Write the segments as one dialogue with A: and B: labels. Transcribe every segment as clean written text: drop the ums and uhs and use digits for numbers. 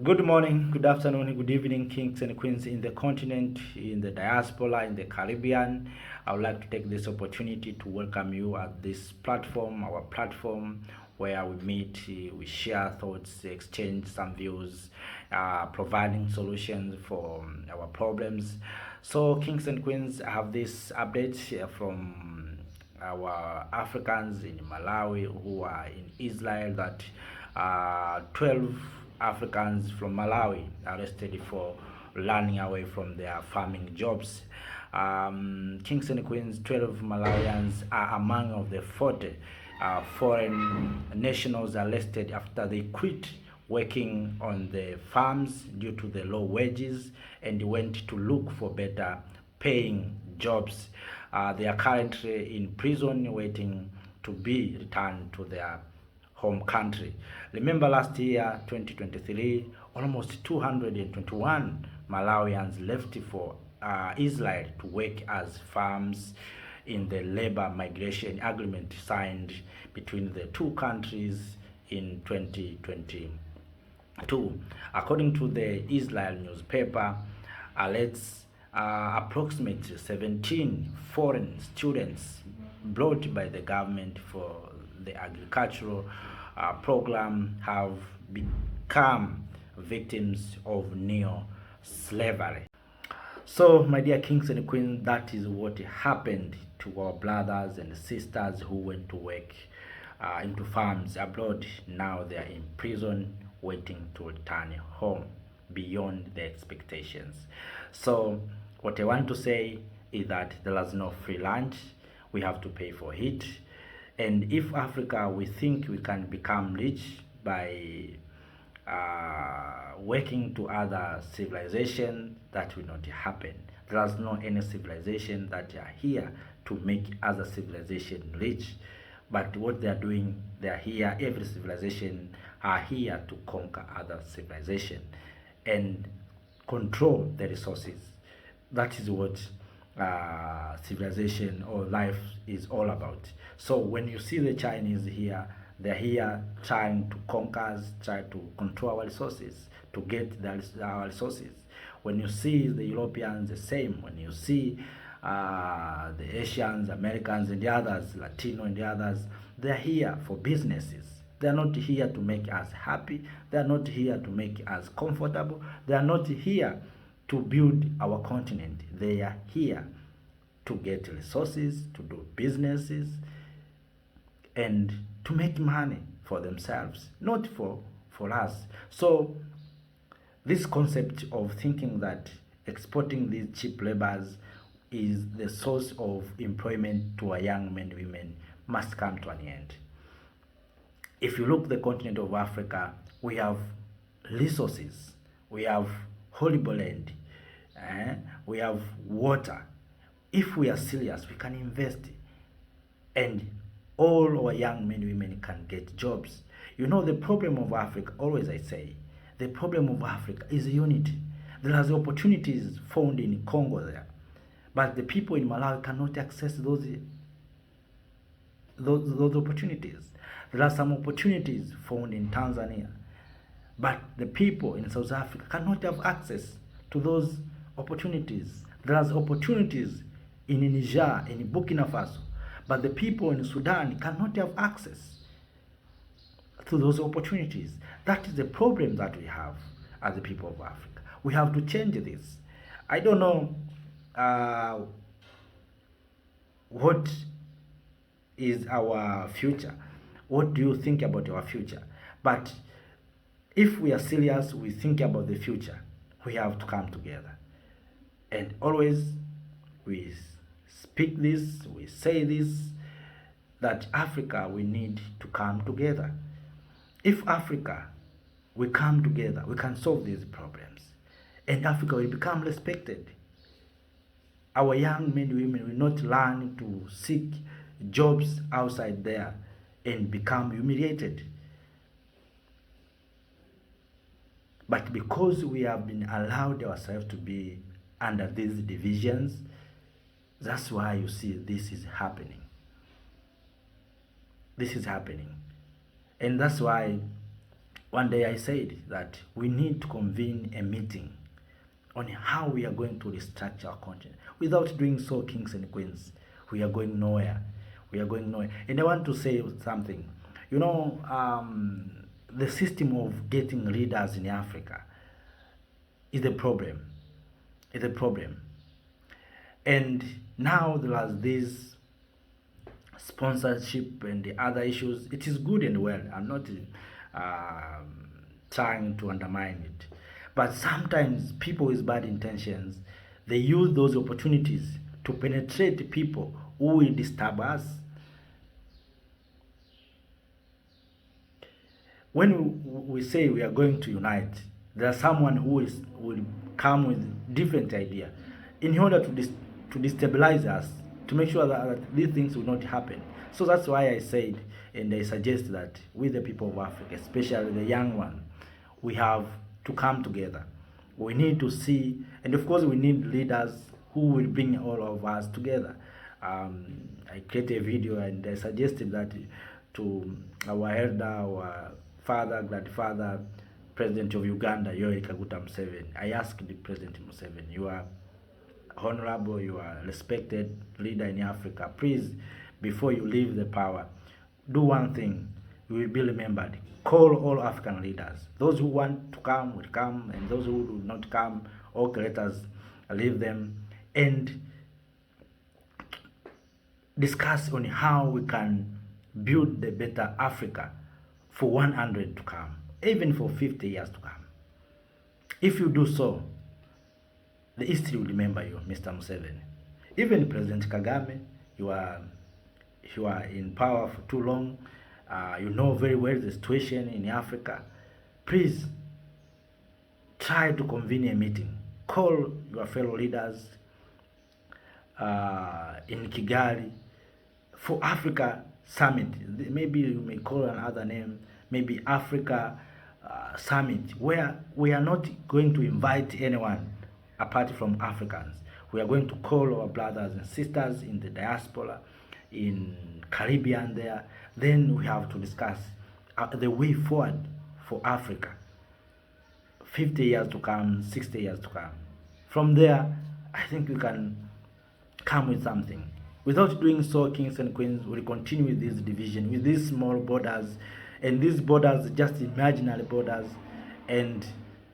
A: Good morning, good afternoon, good evening, kings and queens in the continent, in the diaspora, in the Caribbean. I would like to take this opportunity to welcome you at this platform, our platform, where we meet, we share thoughts, exchange some views, providing solutions for our problems. So, kings and queens, I have this update from our Africans in Malawi who are in Israel that 12 Africans from Malawi arrested for running away from their farming jobs. Kings and Queens, 12 Malawians are among of the 40 foreign nationals arrested after they quit working on the farms due to the low wages and went to look for better paying jobs. They are currently in prison waiting to be returned to their home country. Remember last year, 2023, almost 221 Malawians left for Israel to work as farms in the labor migration agreement signed between the two countries in 2022. According to the Israel newspaper, let's approximately 17 foreign students brought by the government for the agricultural program have become victims of neo-slavery. So, my dear kings and queens, that is what happened to our brothers and sisters who went to work into farms abroad. Now they are in prison waiting to return home beyond their expectations. So, what I want to say is that there is no free lunch. We have to pay for it. And if Africa, we think we can become rich by working to other civilization, that will not happen. There is no any civilization that are here to make other civilization rich. But what they are doing, they are here, every civilization are here to conquer other civilization and control the resources. That is what civilization or life is all about. So when you see the Chinese here, they're here trying to conquer us, try to control our resources, to get our resources. When you see the Europeans, the same. When you see the Asians, Americans, and the others, Latino and the others, they're here for businesses. They're not here to make us happy. They're not here to make us comfortable. They are not here to build our continent. They are here to get resources, to do businesses, and to make money for themselves, not for us. So this concept of thinking that exporting these cheap labors is the source of employment to our young men and women must come to an end. If you look the continent of Africa, we have resources, we have horrible land, we have water. If we are serious, we can invest, and all our young men and women can get jobs. You know, the problem of Africa, always I say, the problem of Africa is unity. There are opportunities found in Congo there, but the people in Malawi cannot access those opportunities. There are some opportunities found in Tanzania, but the people in South Africa cannot have access to those opportunities. There are opportunities in Niger, in Burkina Faso, but the people in Sudan cannot have access to those opportunities. That is the problem that we have as the people of Africa. We have to change this. I don't know what is our future. What do you think about our future? But if we are serious, we think about the future, we have to come together. And always we speak this, we say this, that Africa, we need to come together. If Africa, we come together, we can solve these problems. And Africa will become respected. Our young men and women will not learn to seek jobs outside there and become humiliated. But because we have been allowed ourselves to be under these divisions, that's why you see this is happening. This is happening. And that's why one day I said that we need to convene a meeting on how we are going to restructure our continent. Without doing so, kings and queens, we are going nowhere. We are going nowhere. And I want to say something. You know, the system of getting leaders in Africa is a problem. It's a problem. And now there are these sponsorship and the other issues. It is good and well. I'm not trying to undermine it. But sometimes people with bad intentions, they use those opportunities to penetrate people who will disturb us. When we say we are going to unite, there's someone who will come with different idea in order to destabilize us, to make sure that these things will not happen. So that's why I said and I suggest that with the people of Africa, especially the young one, we have to come together. We need to see, and of course we need leaders who will bring all of us together. I created a video and I suggested that to our elder, our father, grandfather, President of Uganda, Yoweri Kaguta Museveni. I asked the President Museveni, you are honorable, you are respected leader in Africa. Please, before you leave the power, do one thing. You will be remembered. Call all African leaders. Those who want to come will come, and those who do not come, okay, let us leave them and discuss on how we can build the better Africa for 100 to come, even for 50 years to come. If you do so, the history will remember you, Mr. Museveni. Even President Kagame, you are in power for too long. You know very well the situation in Africa. Please try to convene a meeting. Call your fellow leaders in Kigali for Africa Summit. Maybe you may call another name, maybe Africa Summit, where we are not going to invite anyone apart from Africans. We are going to call our brothers and sisters in the diaspora, in Caribbean there. Then we have to discuss the way forward for Africa. 50 years to come, 60 years to come. From there, I think we can come with something. Without doing so, kings and queens will continue with this division, with these small borders, and these borders just imaginary borders. And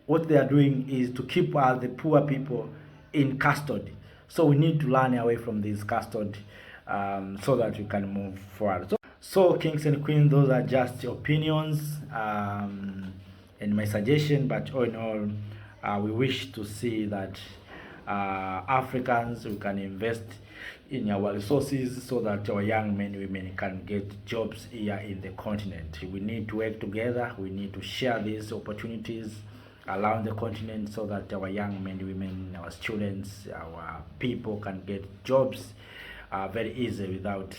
A: what they are doing is to keep the poor people in custody. So we need to learn away from this custody so that we can move forward. So kings and queens, those are just opinions and my suggestion, but all in all, we wish to see that Africans, we can invest in our resources so that our young men and women can get jobs here in the continent. We need to work together. We need to share these opportunities around the continent so that our young men and women, our students, our people can get jobs very easy without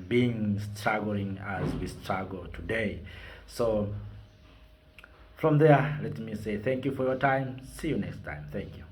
A: being struggling as we struggle today. So from there, let me say thank you for your time. See you next time. Thank you.